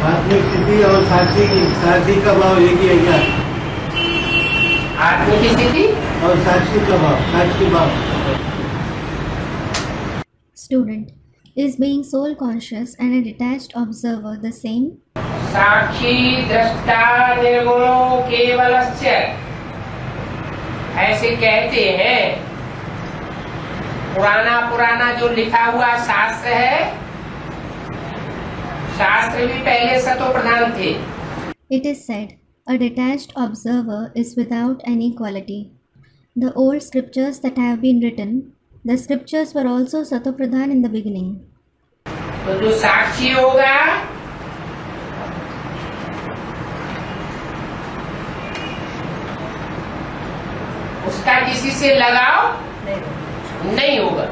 आत्मिक स्थिति और साक्षी का भाव एक ही है क्या? आत्मिक स्थिति और साक्षी का भाव। Student, is being soul conscious and a detached observer the same? साक्षी दृष्टा निर्गुणो केवलस्य, ऐसे कहते हैं। पुराना जो लिखा हुआ शास्त्र है, शास्त्र भी पहले सतो प्रधान थे। It is said, a detached observer is without any quality. The old scriptures that have been written, the scriptures were also Satopradhan in the beginning. तो जो साक्षी होगा उसका किसी से लगाव नहीं होगा।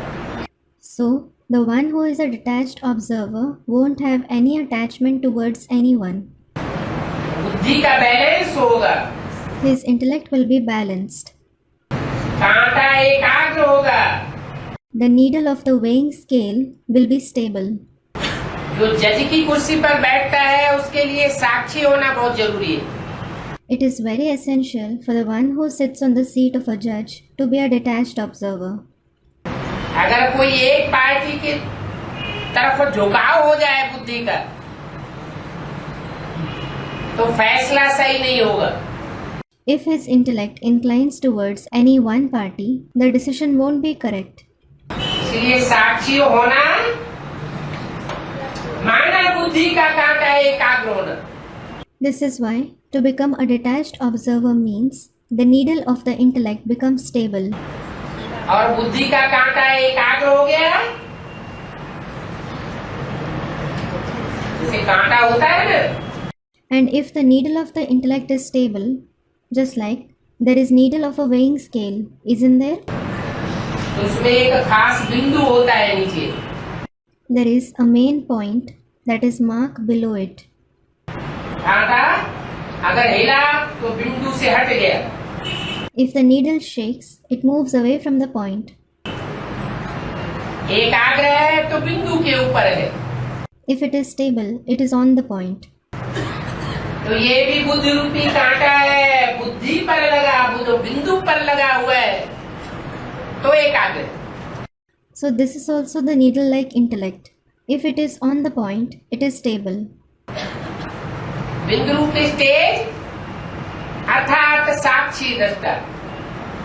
So, the one who is a detached observer won't have any attachment towards anyone. बुद्धि का बैलेंस होगा, His intellect will be balanced. कांटा एकाग्र होगा। The needle of the weighing scale will be stable. जो जज की कुर्सी पर बैठता है उसके लिए साक्षी होना बहुत जरूरी है। It is very essential for the one who sits on the seat of a judge to be a detached observer. अगर कोई एक पार्टी की तरफ झुकाव हो जाए बुद्धि का तो फैसला सही नहीं होगा। If his intellect inclines towards any one party, the decision won't be correct. इसलिए साक्षी होना माना बुद्धि का कांटा एकाग्र होना। This is why to become a detached observer means the needle of the intellect becomes stable. और बुद्धि का कांटा एकाग्र हो गया, जैसे कांटा होता है ना, And if the needle of the intellect is stable, just like there is needle of a weighing scale, isn't there? तो उसमें एक खास बिंदु होता है नीचे। There is a main point that is marked below it. कांटा अगर हिला तो बिंदु से हट गया। If the needle shakes, it moves away from the point. एकाग्र है तो बिंदु के ऊपर है। If it is stable, it is on the point. तो ये भी बुद्धि रूपी कांटा है, बुद्धि पर लगा, वो बिंदु पर लगा हुआ है तो एकाग्र। So this is also the needle-like intellect. If it is on the point, it is stable. बिंदु रूपी स्टेज अर्थात साक्षी दृष्टा।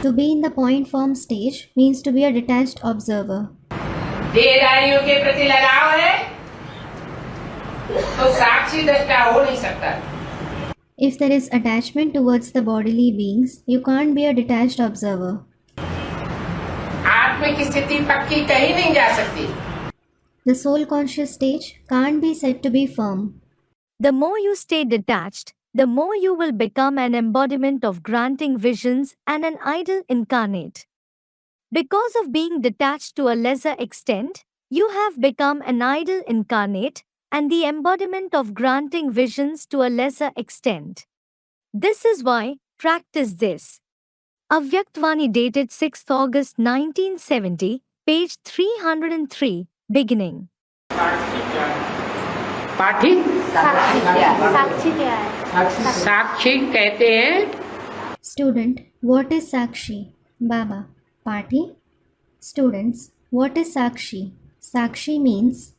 To be in the point form stage means to be a detached observer. देहधारियों के प्रति लगाव है तो साक्षी दृष्टा हो नहीं सकता। If there is attachment towards the bodily beings, you can't be a detached observer. आत्मिक स्थिति पक्की कहीं नहीं जा सकती। The soul conscious stage can't be said to be firm. The more you stay detached, the more you will become an embodiment of granting visions and an idol incarnate. Because of being detached to a lesser extent, you have become an idol incarnate and the embodiment of granting visions to a lesser extent. This is why, practice this. Avyaktvani dated 6th August 1970, page 303, beginning. पाठी साक्षी क्या है? साक्षी कहते हैं। Student, what is Sakshi? Baba. Party? Students, what is Sakshi? Sakshi means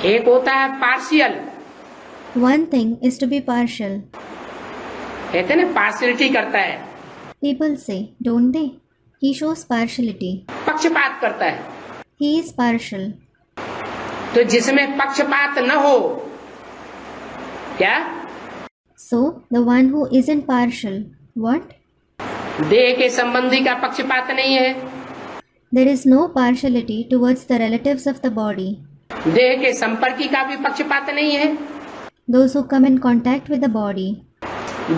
एक होता है partial, one thing is to be partial. कहते हैं ना पार्शियलिटी करता है, People say, don't they? He shows partiality. पक्षपात करता है। He is partial. तो जिसमें पक्षपात न हो, क्या? So, the one who isn't partial, what? देह के संबंधी का पक्षपात नहीं है, There is no partiality towards the relatives of the body. देह के संपर्की का भी पक्षपात नहीं है, Those who come in contact with the body.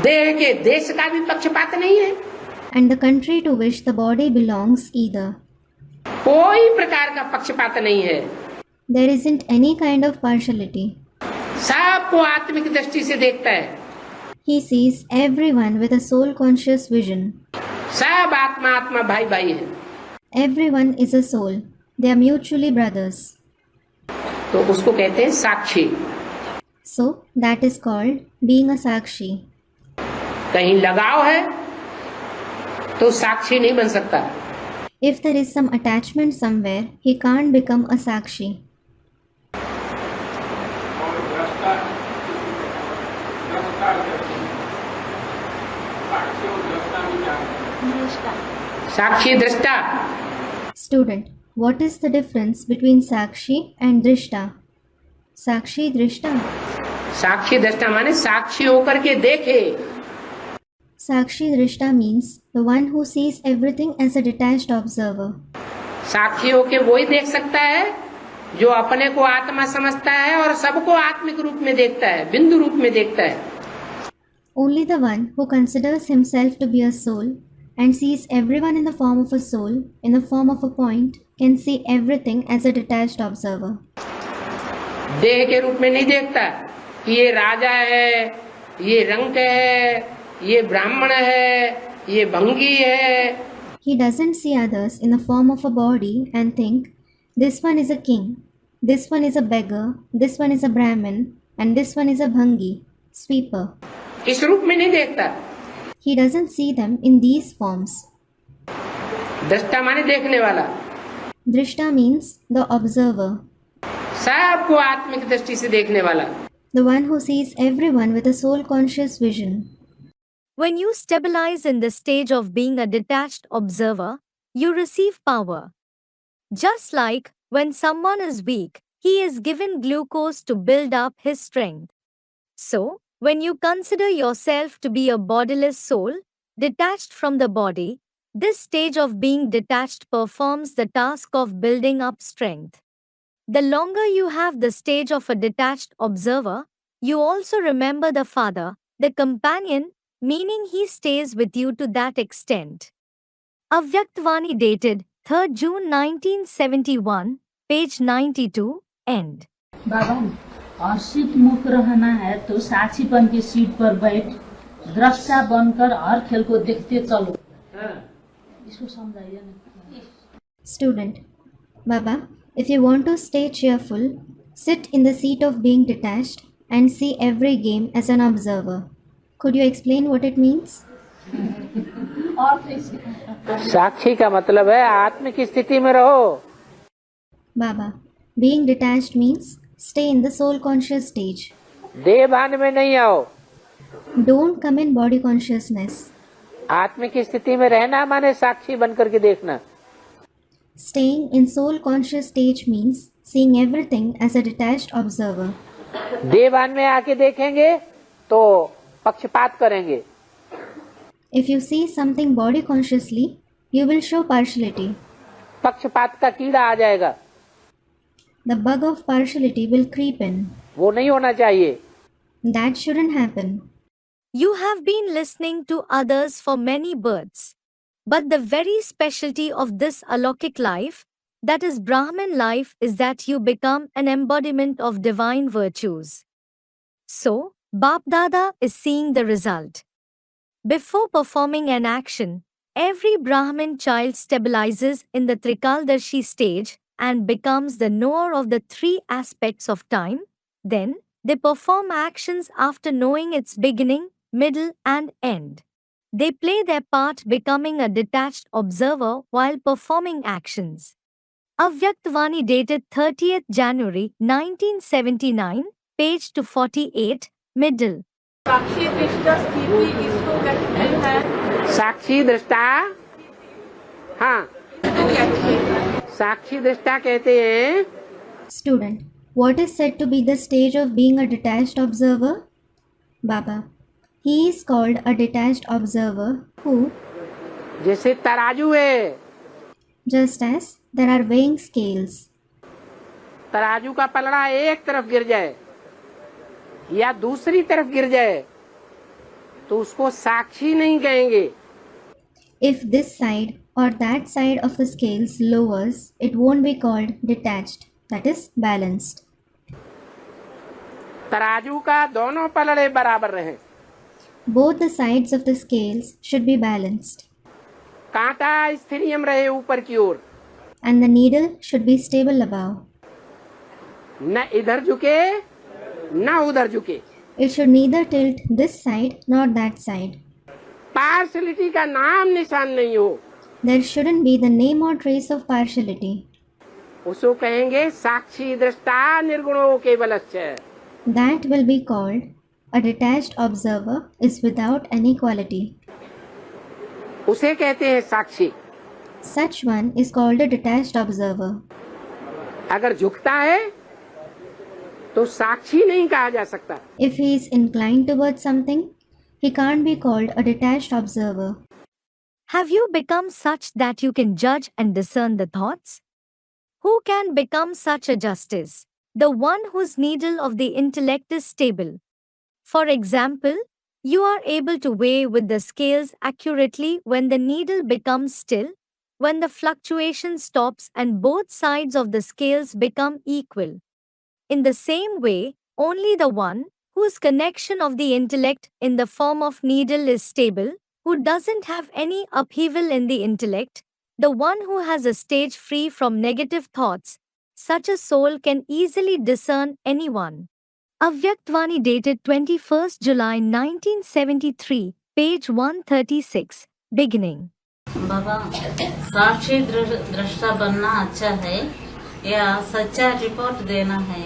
देह के देश का भी पक्षपात नहीं है, And the country to which the body belongs either. कोई प्रकार का पक्षपात नहीं है। There isn't any kind of partiality. सबको आत्मिक दृष्टि से देखता है। He sees everyone with a soul conscious vision. सब आत्मा आत्मा भाई भाई है। Everyone is a soul. They are mutually brothers. तो उसको कहते हैं साक्षी। So that is called being a sakshi. कहीं लगाव है तो साक्षी नहीं बन सकता। If there is some attachment somewhere, he can't become a sakshi. और दृष्टा दृष्टा साक्षी और दृष्टा में क्या है? दृष्टा साक्षी दृष्टा। Student, what is the difference between sakshi and drishta? Sakshi, drishta. साक्षी दृष्टा माने साक्षी होकर के देखे। Sakshi drishta means the one who sees everything as a detached observer. साक्षी होके वही देख सकता है जो अपने को आत्मा समझता है और सबको आत्मिक रूप में देखता है, बिंदु रूप में देखता है। Only the one who considers himself to be a soul and sees everyone in the form of a soul, in the form of a point, can see everything as a detached observer. देह के रूप में नहीं देखता कि ये राजा है, ये रंक है, ये ब्राह्मण है, ये भंगी है। He doesn't see others in the form of a body and think, this one is a king, this one is a beggar, this one is a Brahmin, and this one is a bhangi, sweeper. इस रूप में नहीं देखता। He doesn't see them in these forms. दृष्टा माने देखने वाला। Drishta means the observer, सबको आत्मिक दृष्टि से देखने वाला। the one who sees everyone with a soul conscious vision. When you stabilize in the stage of being a detached observer, you receive power. Just like when someone is weak, he is given glucose to build up his strength. So, when you consider yourself to be a bodiless soul, detached from the body, this stage of being detached performs the task of building up strength. The longer you have the stage of a detached observer, you also remember the Father, the companion, meaning he stays with you to that extent. Avyaktvani dated 3rd June 1971, page 92, end. बाबा हर्षित मुख रहना है तो साक्षीपन की seat पर बैठ दृष्टा बनकर हर खेल को देखते चलो। इसको समझाइए ना। Student, Baba, if you want to stay cheerful, sit in the seat of being detached and see every game as an observer. Could you explain what it means? और फिर साक्षी का मतलब है आत्मिक स्थिति में रहो। Baba, being detached means stay in the soul conscious stage. देह भान में नहीं आओ। Don't come in body consciousness. आत्मिक स्थिति में रहना माने साक्षी बनकर के देखना। Staying in soul conscious stage means seeing everything as a detached observer. देह भान में आके देखेंगे तो पक्षपात करेंगे। If you see something body consciously, you will show partiality. पक्षपात का कीड़ा आ जाएगा। The bug of partiality will creep in. वो नहीं होना चाहिए। That shouldn't happen. You have been listening to others for many births. But the very specialty of this alokik life, that is Brahman life, is that you become an embodiment of divine virtues. So, Bap Dada is seeing the result. Before performing an action, every Brahmin child stabilizes in the Trikaldarshi stage and becomes the knower of the three aspects of time. Then, they perform actions after knowing its beginning, middle, and end. They play their part becoming a detached observer while performing actions. Avyaktvani dated 30th January 1979, page 248, middle. साक्षी दृष्टा स्थिति इसको कहते हैं। साक्षी दृष्टा, हाँ, इसको कहते हैं। साक्षी दृष्टा कहते हैं। Student, what is said to be the stage of being a detached observer? Baba, he is called a detached observer who, जैसे तराजू है, just as there are weighing scales, तराजू का पलड़ा एक तरफ गिर जाए या दूसरी तरफ गिर जाए तो उसको साक्षी नहीं कहेंगे। if this side or that side of the scales lowers, it won't be called detached, that is balanced. तराजू का दोनों पलड़े बराबर रहे। Both the sides of the scales should be balanced, कांटा स्थिरियम रहे ऊपर की ओर, and the needle should be stable above. न इधर झुके ना उधर झुके। It should neither tilt this side nor that side. Partiality का नाम निशान नहीं हो। There shouldn't be the name or trace of partiality. उसको कहेंगे साक्षी दृष्टा निर्गुणो केवलश्च। That will be called a detached observer is without any quality. उसे कहते हैं साक्षी। Such one is called a detached observer. अगर झुकता है तो साक्षी नहीं कहा जा सकता। If he is inclined towards something, he can't be called a detached observer. Have you become such that you can judge and discern the thoughts? Who can become such a justice? The one whose needle of the intellect is stable. For example, you are able to weigh with the scales accurately when the needle becomes still, when the fluctuation stops and both sides of the scales become equal. In the same way, only the one whose connection of the intellect in the form of needle is stable, who doesn't have any upheaval in the intellect, the one who has a stage free from negative thoughts, such a soul can easily discern anyone. Avyaktvani dated 21st July 1973, page 136, beginning. बाबा, साक्षी दृष्टा बनना अच्छा है या सच्चा report देना है?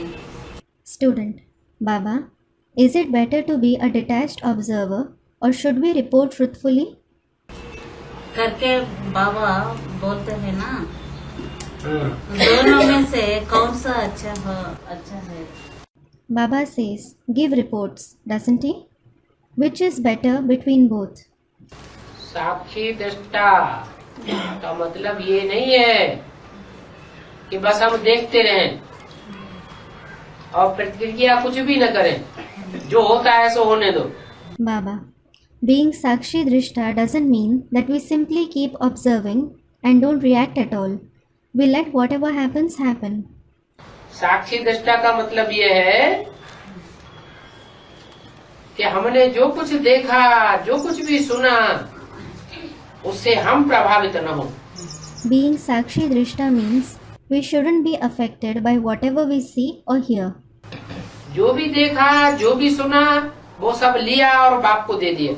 Student, Baba, is it better to be a detached observer or should we report truthfully? करके बाबा बोलते हैं ना, दोनों में से कौन सा अच्छा है? Baba says, give reports, doesn't he? Which is better between both? साक्षी दृष्टा का मतलब ये नहीं है कि बस हम देखते रहें और प्रतिक्रिया कुछ भी न करें, जो होता है सो होने दो। Baba, being Sakshi Drishta doesn't mean that we simply keep observing and don't react at all. We let whatever happens happen. साक्षी दृष्टा का मतलब ये है कि हमने जो कुछ देखा, जो कुछ भी सुना, उससे हम प्रभावित न हो। Being Sakshi Drishta means we shouldn't be affected by whatever we see or hear. जो भी देखा, जो भी सुना, वो सब लिया और बाप को दे दिया।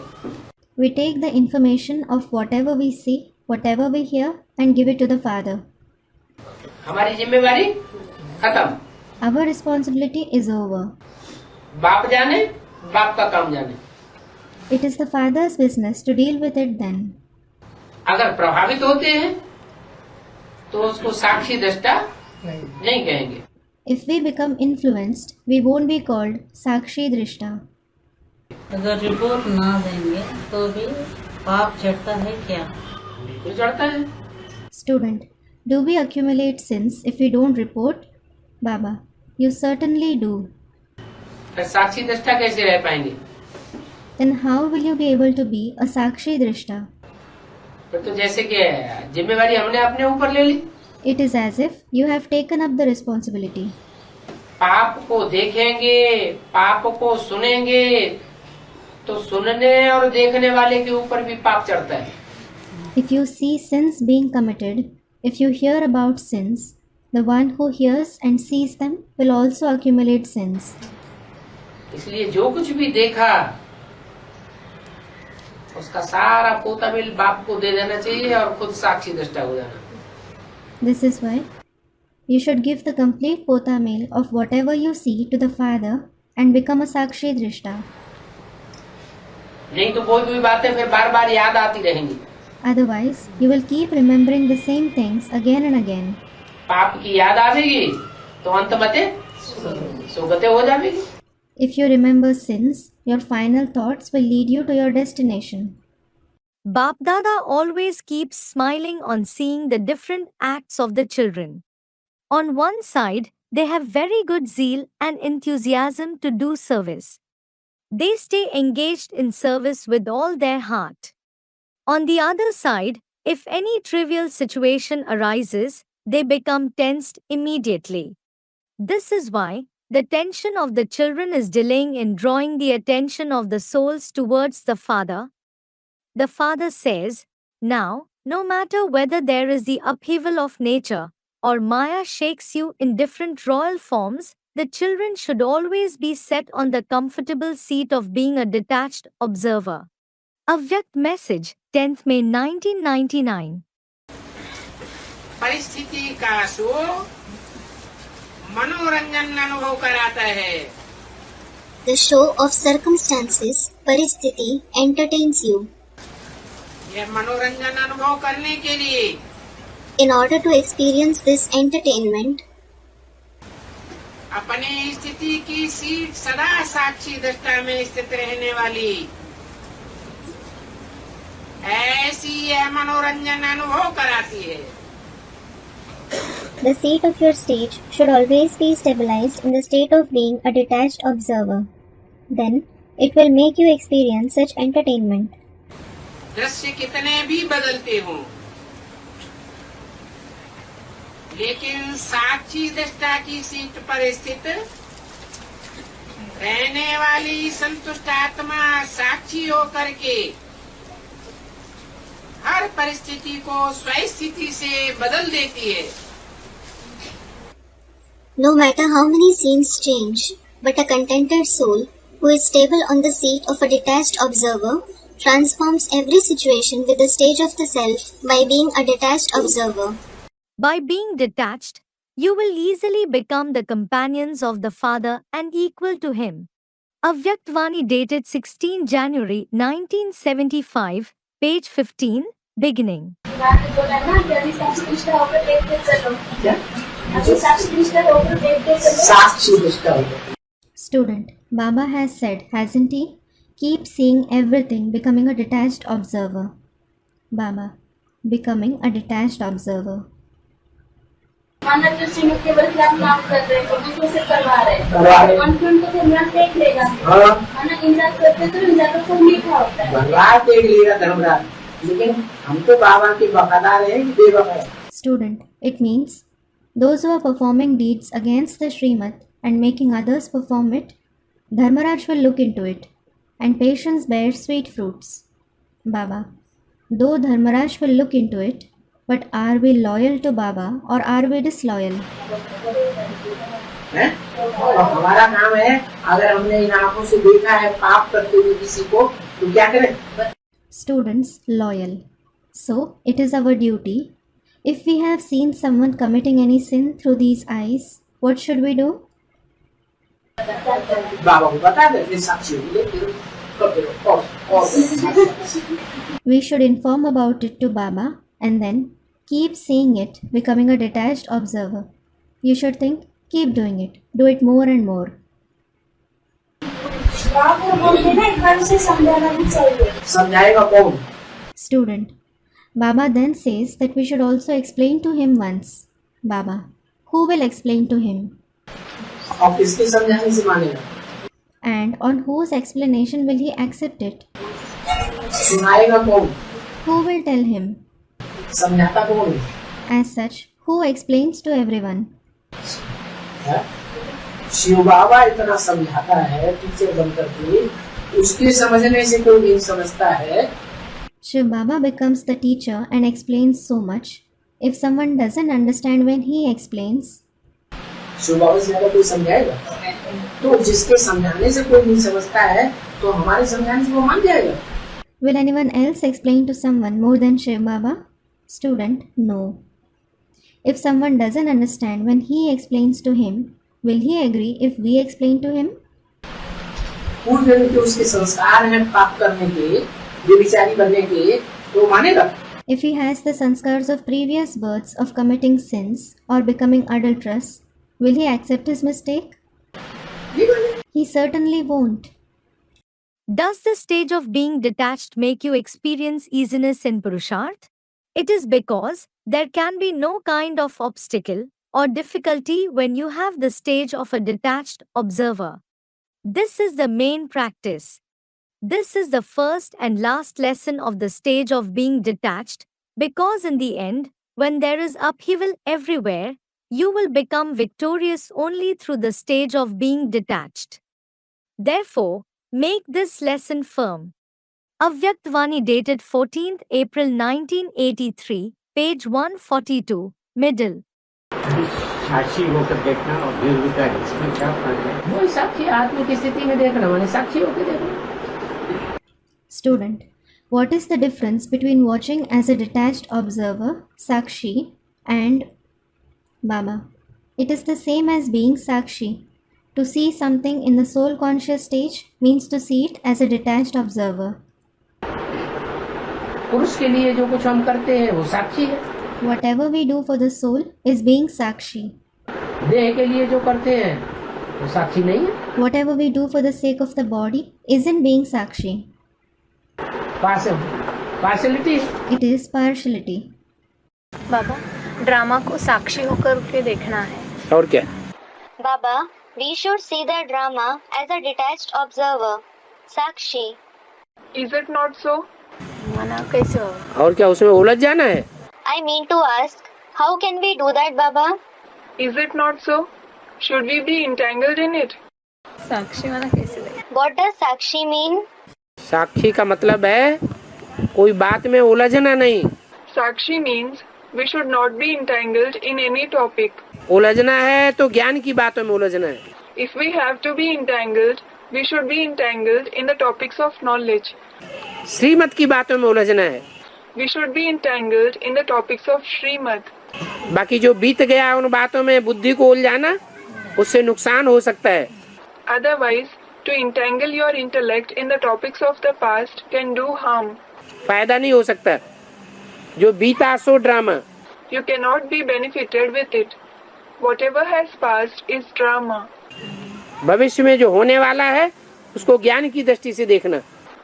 We take the information of whatever we see, whatever we hear and give it to the Father. हमारी जिम्मेवारी खत्म। Our responsibility is over. बाप जाने, बाप का काम जाने। It is the Father's business to deal with it then. अगर प्रभावित होते हैं तो उसको साक्षी दृष्टा नहीं कहेंगे। If we become influenced, we won't be called Sakshi Drishta. अगर रिपोर्ट ना देंगे तो भी पाप चढ़ता है क्या? बिल्कुल चढ़ता है। Student, do we accumulate sins if we don't report? Baba, you certainly do. फिर साक्षी दृष्टा कैसे रह पाएंगे? Then how will you be able to be a Sakshi Drishta? फिर तो जैसे कि जिम्मेवारी हमने अपने ऊपर ले ली। It is as if you have taken up the responsibility. पाप को देखेंगे, पाप को सुनेंगे, तो सुनने और देखने वाले के ऊपर भी पाप चढ़ता है। If you see sins being committed, if you hear about sins, the one who hears and sees them will also accumulate sins. इसलिए जो कुछ भी देखा उसका सारा पोता मिल बाप को दे देना चाहिए और खुद साक्षी दृष्टा हो जाना। This is why you should give the complete pota meal of whatever you see to the Father and become a Sakshi Drishta. नहीं तो कोई बातें फिर बार बार याद आती रहेंगी। Otherwise, you will keep remembering the same things again and again. पाप की याद आवेगी तो अंत मते सुगते हो जाएगी। If you remember sins, your final thoughts will lead you to your destination. Bap Dada always keeps smiling on seeing the different acts of the children. On one side, they have very good zeal and enthusiasm to do service. They stay engaged in service with all their heart. On the other side, if any trivial situation arises, they become tensed immediately. This is why the tension of the children is delaying in drawing the attention of the souls towards the Father. The Father says, now, no matter whether there is the upheaval of nature or Maya shakes you in different royal forms, the children should always be set on the comfortable seat of being a detached observer. Avyakt message, 10th May 1999. परिस्थिति का show मनोरंजन अनुभव कराता है. The show of circumstances, Paristhiti, entertains you. यह मनोरंजन अनुभव करने के लिए In order to experience this entertainment, अपनी स्थिति की सीट सदा साक्षी दृष्टा में स्थित रहने वाली ऐसी यह मनोरंजन अनुभव कराती है. the seat of your stage should always be stabilized in the state of being a detached observer. Then, it will make you experience such entertainment. दृश्य कितने भी बदलते हों, लेकिन साक्षी दृष्टा की सीट पर स्थित रहने वाली संतुष्ट आत्मा साक्षी होकर के हर परिस्थिति को स्वस्थिति से बदल देती है. No matter how many scenes change, but a contented soul, who is stable on the seat of a detached observer, transforms every situation with the stage of the self by being a detached observer. By being detached, you will easily become the companions of the Father and equal to Him. Avyakt Vani dated 16 January 1975, page 15, beginning. Student, Baba has said, hasn't he? Keep seeing everything, becoming a detached observer. Baba, becoming a detached observer. माना कृषि में केवल क्या काम कर रहे हैं, दूसरों से करवा रहे हैं, अंतिम तो धर्मराज देख लेगा. माना इंतजार करते तो इंतजार का फल मीठा होता है. धर्मराज देख लेगा धर्मराज, लेकिन हम तो बाबा के वफादार हैं कि बेवफा. Student, it means those who are performing deeds against the Srimad and making others perform it, Dharmaraj will look into it, and patience bears sweet fruits. Baba, though Dharmaraj will look into it, but are we loyal to Baba or are we disloyal? है? और हमारा काम है, अगर हमने इन आंखों से देखा है पाप करते हुए किसी को, तो क्या करें? Students, loyal. So, it is our duty. If we have seen someone committing any sin through these eyes, what should we do? बाबा को बता दे, फिर साक्षी होगी, We should inform about it to Baba and then keep seeing it, becoming a detached observer. You should think, keep doing it. Do it more and more. समझाएगा कौन? Student, Baba then says that we should also explain to him once. Baba, who will explain to him? और किसके समझाने से मानेगा? And on whose explanation will he accept it? सुनाएगा कौन? Who will tell him? समझाता कौन? As such, who explains to everyone? है? शिव बाबा इतना समझाता है टीचर बनकर के, उसके समझने से कोई नहीं समझता है. Shiv Baba becomes the teacher and explains so much. If someone doesn't understand when he explains, Shiv बाबा से ज्यादा कोई समझाएगा? तो जिसके समझाने से कोई नहीं समझता है, तो हमारे समझाने से वो मान जाएगा. will anyone else explain to someone more than Shiv Baba? Student, no. If someone doesn't understand when he explains to him, will he agree if we explain to him? पूर्व जन्म के उसके संस्कार हैं पाप करने के, व्यभिचारी बनने के, तो मानेगा. If he has the sanskars of previous births of committing sins or becoming adulterous, will he accept his mistake? He certainly won't. Does the stage of being detached make you experience easiness in Purusharth? It is because there can be no kind of obstacle or difficulty when you have the stage of a detached observer. This is the main practice. This is the first and last lesson of the stage of being detached, because in the end, when there is upheaval everywhere, you will become victorious only through the stage of being detached. Therefore, make this lesson firm. Avyakt Vani dated 14th April 1983, page 142, middle. साक्षी होकर देखना और निर्विकारी, इसमें क्या फर्क है? वही साक्षी आत्मा की स्थिति में देखना माने साक्षी होकर देखना। Student, what is the difference between watching as a detached observer, Sakshi, and Baba? It is the same as being Sakshi. To see something in the soul conscious stage means to see it as a detached observer. पुरुष के लिए जो कुछ हम करते हैं वो साक्षी है। Whatever we do for the soul is being Sakshi. देह के लिए जो करते हैं वो साक्षी नहीं है। Whatever we do for the sake of the body isn't being Sakshi. Partiality, It is partiality. Baba, drama को साक्षी होकर के देखना है। और क्या? Baba, we should see the drama as a detached observer, Sakshi. Is it not so? मना कैसे होगा? और क्या उसमें उलझ जाना है? I mean to ask, how can we do that, Baba? Is it not so? Should we be entangled in it? साक्षी मना कैसे देगा? What does Sakshi mean? साक्षी का मतलब है कोई बात में उलझना नहीं। Sakshi means we should not be entangled in any topic. उलझना है तो ज्ञान की बातों में उलझना है। If we have to be entangled, we should be entangled in the topics of knowledge. श्रीमत की बातों में उलझना है। We should be entangled in the topics of Srimad. बाकी जो बीत गया उन बातों में बुद्धि को उलझाना, उससे नुकसान हो सकता है। Otherwise, to entangle your intellect in the topics of the past can do harm. फायदा नहीं हो सकता। जो बीता सो drama. You cannot be benefited with it. Whatever has passed is drama. भविष्य में जो होने वाला है उसको ज्ञान की दृष्टि से देखना।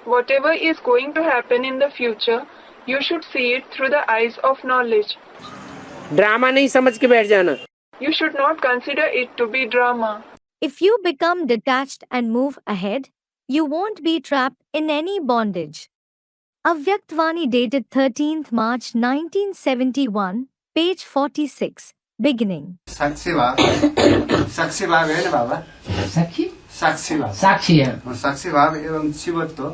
Whatever is going to happen in the future, you should see it through the eyes of knowledge. Drama नहीं समझ के बैठ जाना। You should not consider it to be drama. If you become detached and move ahead, you won't be trapped in any bondage. Avyaktavani dated 13th March 1971, page 46, beginning. साक्षी भाव है ना बाबा? साक्षी? साक्षी भाव। साक्षी है। और साक्षी भाव एवं शिवत्व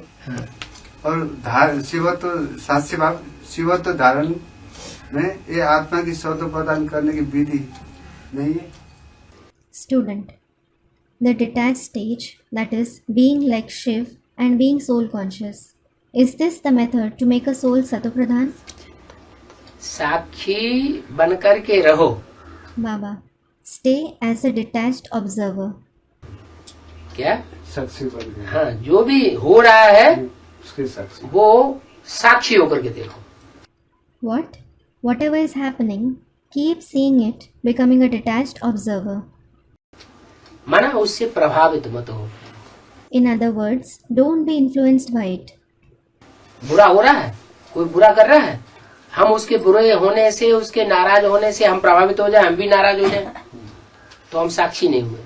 और शिवत्व धारण में ये आत्मा की स्वतः प्रदान करने की विधि नहीं है। Student, the detached stage, that is, being like Shiv and being soul conscious. Is this the method to make a soul satopradhan? साक्षी बनकर के रहो। Baba, stay as a detached observer. क्या? साक्षी बन गए। हाँ, जो भी हो रहा है उसके साक्षी। वो साक्षी होकर के देखो। What? Whatever is happening, keep seeing it, becoming a detached observer. माना उससे प्रभावित मत हो। In other words, don't be influenced by it. बुरा हो रहा है, कोई बुरा कर रहा है, हम उसके बुरे होने से, उसके नाराज होने से हम प्रभावित हो जाए, हम भी नाराज हो जाए, तो हम साक्षी नहीं हुए।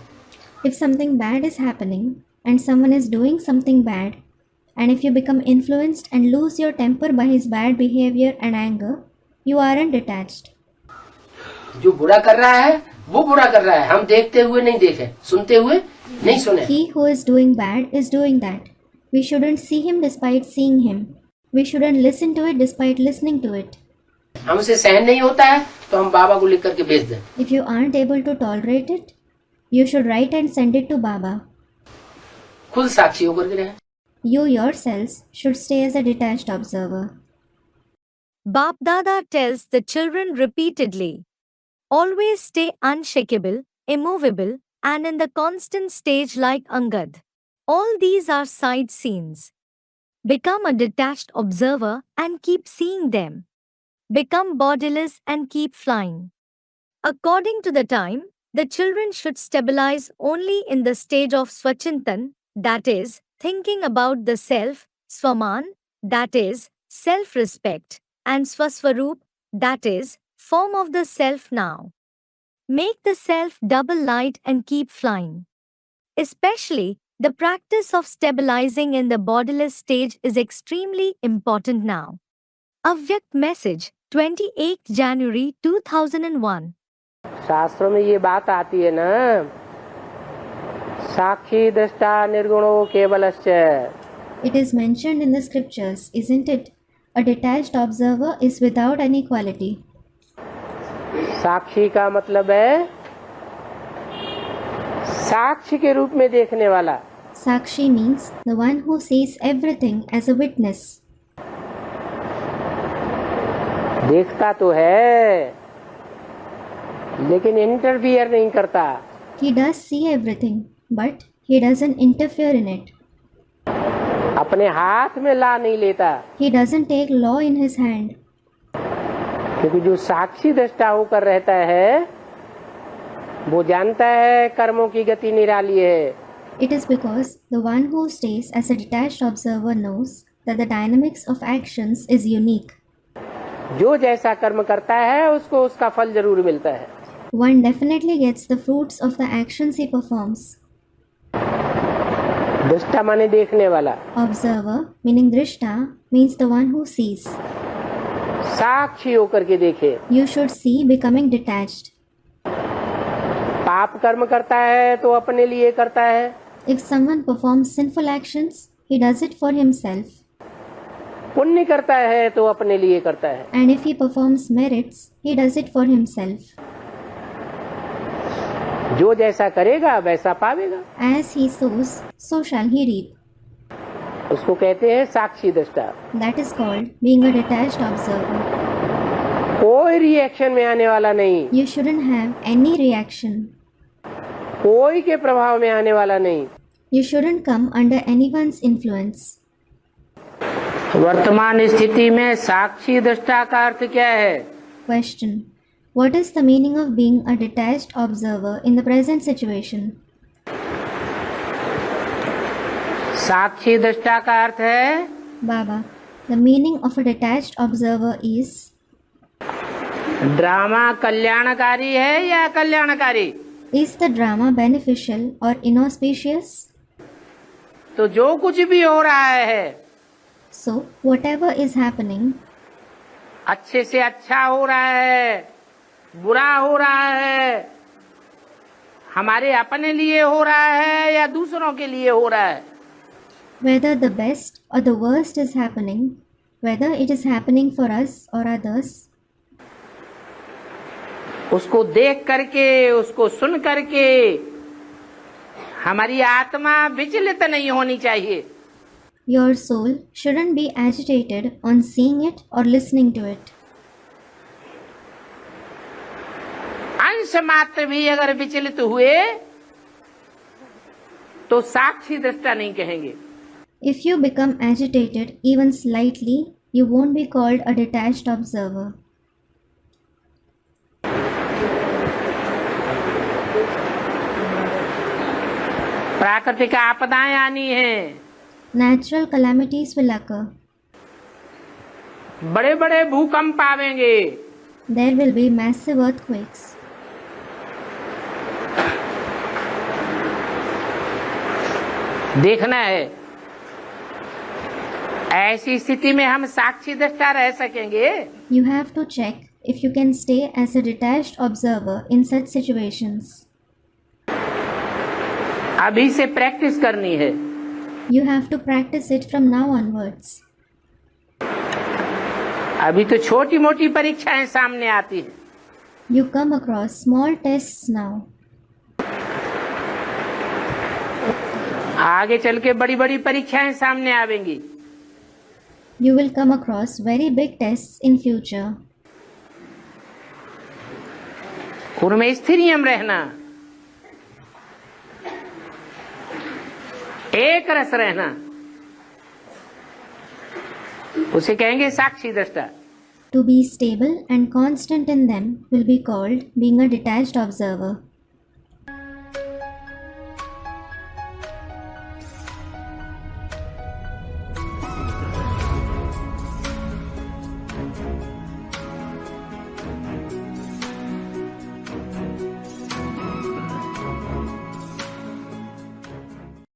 If something bad is happening and someone is doing something bad, and if you become influenced and lose your temper by his bad behavior and anger, you aren't detached. जो बुरा कर रहा है वो बुरा कर रहा है, हम देखते हुए नहीं देखे, सुनते हुए नहीं सुने। He who is doing bad is doing that. We shouldn't see him despite seeing him. We shouldn't listen to it despite listening to it. हमसे सहन नहीं होता है तो हम बाबा को लिख करके भेज दें। If you aren't able to tolerate it, you should write and send it to Baba. खुद साक्षी होकर के रहे। You yourselves should stay as a detached observer. Bap Dada tells the children repeatedly, always stay unshakable, immovable, and in the constant stage like Angad. All these are side scenes. Become a detached observer and keep seeing them. Become bodiless and keep flying. According to the time, the children should stabilize only in the stage of Swachintan, that is, thinking about the self, Swaman, that is, self-respect, and Swaswarup, that is, form of the self now. Make the self double light and keep flying. Especially, the practice of stabilizing in the bodiless stage is extremely important now. Avyakt message, 28 January 2001. शास्त्रों में ये बात आती है ना, साक्षी दृष्टा निर्गुणो केवलश्च। It is mentioned in the scriptures, isn't it? A detached observer is without any quality. साक्षी का मतलब है साक्षी के रूप में देखने वाला। Sakshi means the one who sees everything as a witness. देखता तो है लेकिन इंटरफियर नहीं करता। He does see everything, but he doesn't interfere in it. अपने हाथ में ला नहीं लेता, He doesn't take law in his hand. क्योंकि जो साक्षी दृष्टा होकर रहता है वो जानता है कर्मों की गति निराली है। It is because the one who stays as a detached observer knows that the dynamics of actions is unique. जो जैसा कर्म करता है उसको उसका फल जरूर मिलता है। One definitely gets the fruits of the actions he performs. दृष्टा माने देखने वाला। Observer, meaning drishta, means the one who sees. साक्षी होकर के देखे। You should see becoming detached. पाप कर्म करता है तो अपने लिए करता है। If someone performs sinful actions, he does it for himself. पुण्य करता है तो अपने लिए करता है। And if he performs merits, he does it for himself. जो जैसा करेगा वैसा पावेगा। As he sows, so shall he reap. उसको कहते हैं साक्षी दृष्टा। That is called being a detached observer. कोई रिएक्शन में आने वाला नहीं। You shouldn't have any reaction. कोई के प्रभाव में आने वाला नहीं। You shouldn't come under anyone's influence. वर्तमान स्थिति में साक्षी दृष्टा का अर्थ क्या है? Question: What is the meaning of being a detached observer in the present situation? साक्षी दृष्टा का अर्थ है Baba, the meaning of a detached observer is drama कल्याणकारी है या अकल्याणकारी? Is the drama beneficial or inauspicious? तो जो कुछ भी हो रहा है So, whatever is happening, अच्छे से अच्छा हो रहा है, बुरा हो रहा है, हमारे अपने लिए हो रहा है या दूसरों के लिए हो रहा है, whether the best or the worst is happening, whether it is happening for us or others, उसको देख करके, उसको सुन करके हमारी आत्मा विचलित नहीं होनी चाहिए। your soul shouldn't be agitated on seeing it or listening to it. अंश मात्र भी अगर विचलित हुए तो साक्षी दृष्टा नहीं कहेंगे। If you become agitated even slightly, you won't be called a detached observer. प्राकृतिक आपदाएं आनी हैं, Natural calamities will occur. बड़े बड़े भूकंप आवेंगे, There will be massive earthquakes. देखना है ऐसी स्थिति में हम साक्षी दृष्टा रह सकेंगे। You have to check if you can stay as a detached observer in such situations. अभी से प्रैक्टिस करनी है। You have to practice it from now onwards. अभी तो छोटी मोटी परीक्षाएं सामने आती हैं। You come across small tests now. आगे चल के बड़ी बड़ी परीक्षाएं सामने आवेंगी। You will come across very big tests in future. उनमें स्थिरियम रहना, एक रस रहना, उसे कहेंगे साक्षी दृष्टा। To be stable and constant in them will be called being a detached observer.